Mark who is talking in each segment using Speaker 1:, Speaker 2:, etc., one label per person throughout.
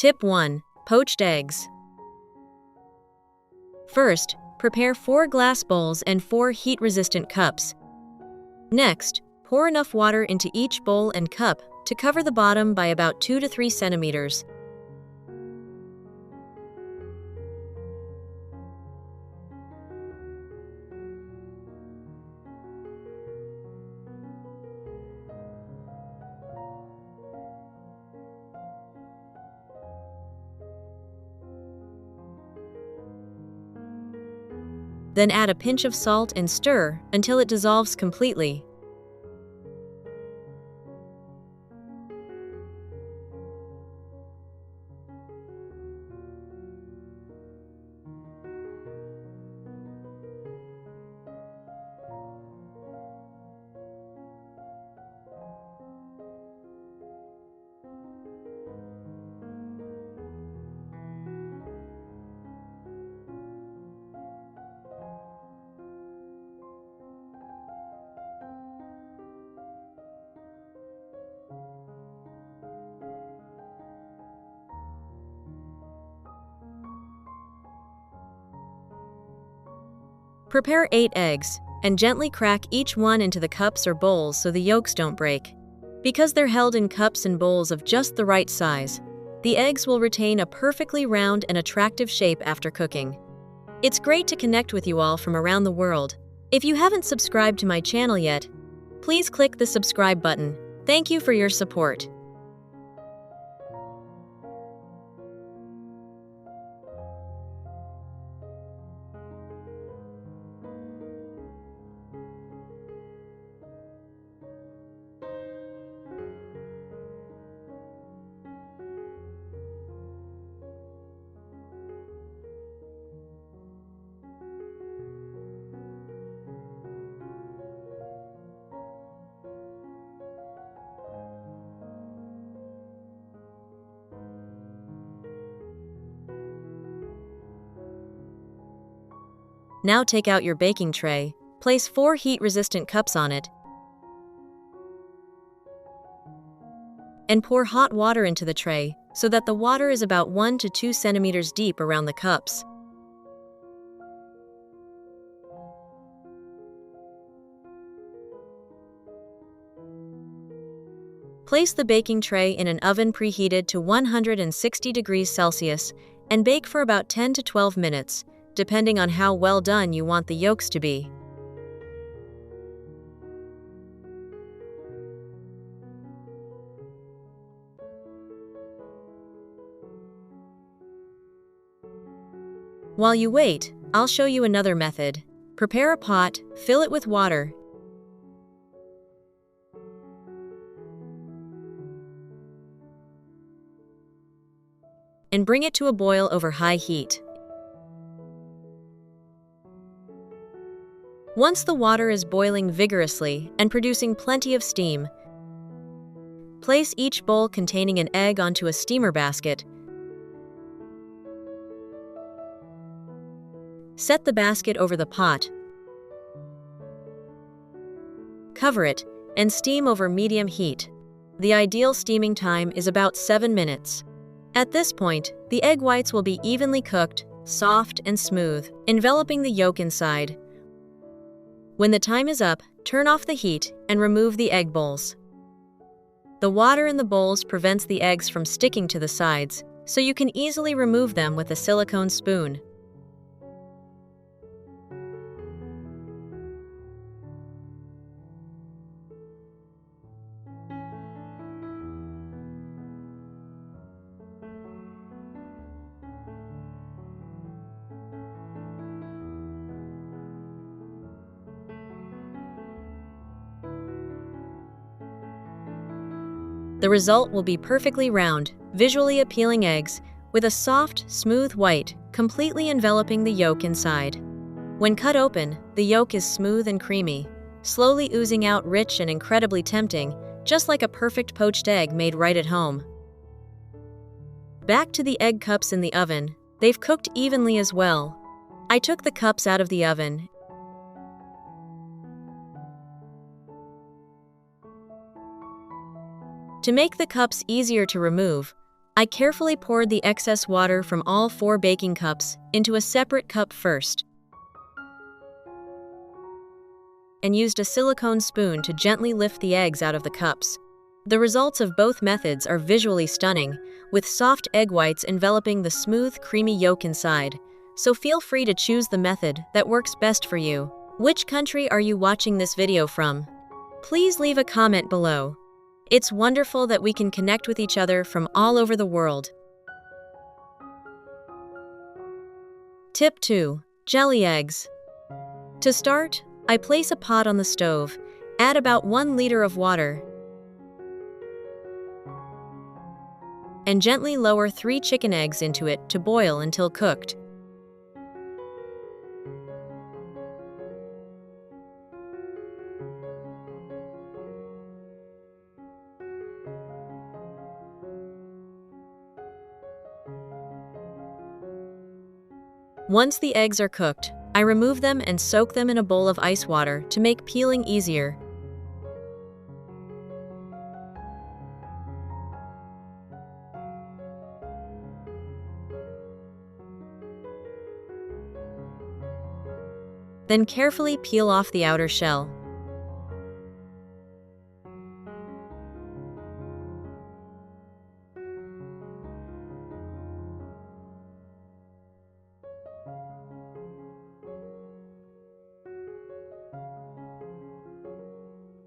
Speaker 1: Tip 1. Poached eggs. First, prepare 4 glass bowls and 4 heat-resistant cups. Next, pour enough water into each bowl and cup to cover the bottom by about 2 to 3 centimeters. Then add a pinch of salt and stir until it dissolves completely. Prepare 8 eggs, and gently crack each one into the cups or bowls so the yolks don't break. Because they're held in cups and bowls of just the right size, the eggs will retain a perfectly round and attractive shape after cooking. It's great to connect with you all from around the world. If you haven't subscribed to my channel yet, please click the subscribe button. Thank you for your support. Now take out your baking tray, place 4 heat-resistant cups on it, and pour hot water into the tray so that the water is about 1 to 2 centimeters deep around the cups. Place the baking tray in an oven preheated to 160 degrees Celsius and bake for about 10 to 12 minutes, depending on how well done you want the yolks to be. While you wait, I'll show you another method. Prepare a pot, fill it with water, and bring it to a boil over high heat. Once the water is boiling vigorously and producing plenty of steam, place each bowl containing an egg onto a steamer basket. Set the basket over the pot, cover it, and steam over medium heat. The ideal steaming time is about 7 minutes. At this point, the egg whites will be evenly cooked, soft and smooth, enveloping the yolk inside. When the time is up, turn off the heat and remove the egg bowls. The water in the bowls prevents the eggs from sticking to the sides, so you can easily remove them with a silicone spoon. The result will be perfectly round, visually appealing eggs with a soft, smooth white, completely enveloping the yolk inside. When cut open, the yolk is smooth and creamy, slowly oozing out rich and incredibly tempting, just like a perfect poached egg made right at home. Back to the egg cups in the oven. They've cooked evenly as well. I took the cups out of the oven . To make the cups easier to remove, I carefully poured the excess water from all 4 baking cups into a separate cup first, and used a silicone spoon to gently lift the eggs out of the cups. The results of both methods are visually stunning, with soft egg whites enveloping the smooth, creamy yolk inside. So feel free to choose the method that works best for you. Which country are you watching this video from? Please leave a comment below. It's wonderful that we can connect with each other from all over the world. Tip 2. Jelly eggs. To start, I place a pot on the stove, add about 1 liter of water, and gently lower 3 chicken eggs into it to boil until cooked. Once the eggs are cooked, I remove them and soak them in a bowl of ice water to make peeling easier. Then carefully peel off the outer shell.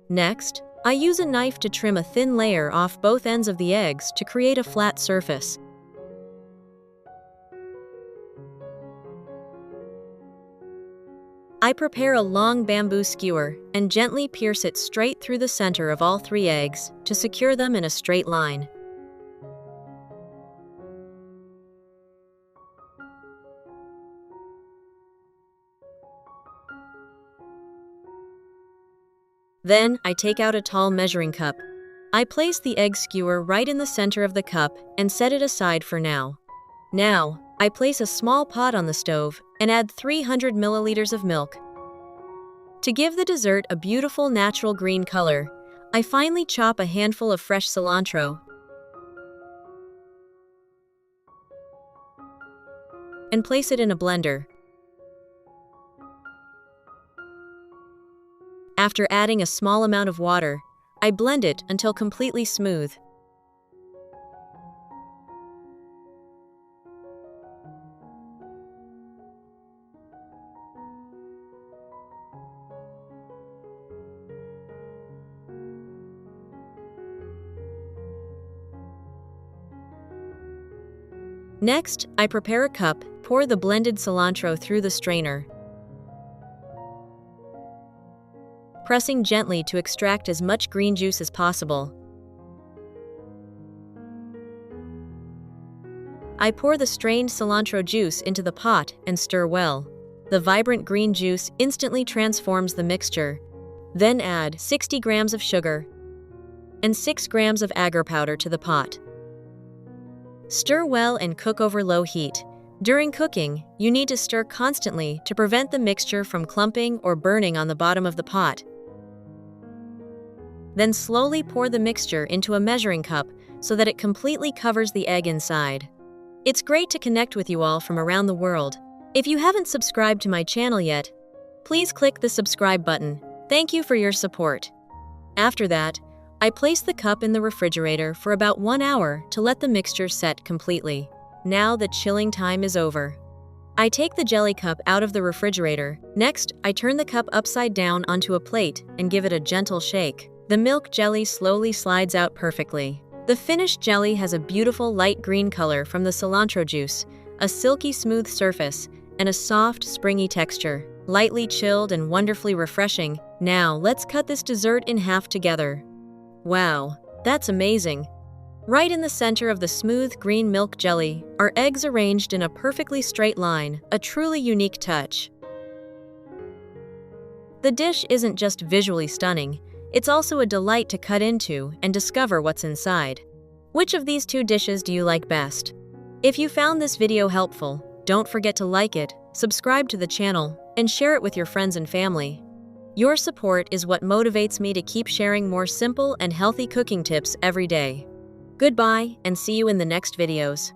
Speaker 1: Next, I use a knife to trim a thin layer off both ends of the eggs to create a flat surface. I prepare a long bamboo skewer and gently pierce it straight through the center of all 3 eggs to secure them in a straight line. Then, I take out a tall measuring cup. I place the egg skewer right in the center of the cup and set it aside for now. Now, I place a small pot on the stove and add 300 milliliters of milk. To give the dessert a beautiful natural green color, I finely chop a handful of fresh cilantro and place it in a blender. After adding a small amount of water, I blend it until completely smooth. Next, I prepare a cup, pour the blended cilantro through the strainer, pressing gently to extract as much green juice as possible. I pour the strained cilantro juice into the pot and stir well. The vibrant green juice instantly transforms the mixture. Then add 60 grams of sugar and 6 grams of agar powder to the pot. Stir well and cook over low heat. During cooking, you need to stir constantly to prevent the mixture from clumping or burning on the bottom of the pot. Then slowly pour the mixture into a measuring cup so that it completely covers the egg inside. It's great to connect with you all from around the world. If you haven't subscribed to my channel yet, please click the subscribe button. Thank you for your support. After that, I place the cup in the refrigerator for about 1 hour to let the mixture set completely. Now the chilling time is over. I take the jelly cup out of the refrigerator. Next, I turn the cup upside down onto a plate and give it a gentle shake. The milk jelly slowly slides out perfectly. The finished jelly has a beautiful light green color from the cilantro juice, a silky smooth surface, and a soft, springy texture. Lightly chilled and wonderfully refreshing. Now, let's cut this dessert in half together. Wow, that's amazing! Right in the center of the smooth green milk jelly are eggs arranged in a perfectly straight line, a truly unique touch. The dish isn't just visually stunning, it's also a delight to cut into and discover what's inside. Which of these 2 dishes do you like best? If you found this video helpful, don't forget to like it, subscribe to the channel, and share it with your friends and family. Your support is what motivates me to keep sharing more simple and healthy cooking tips every day. Goodbye and see you in the next videos.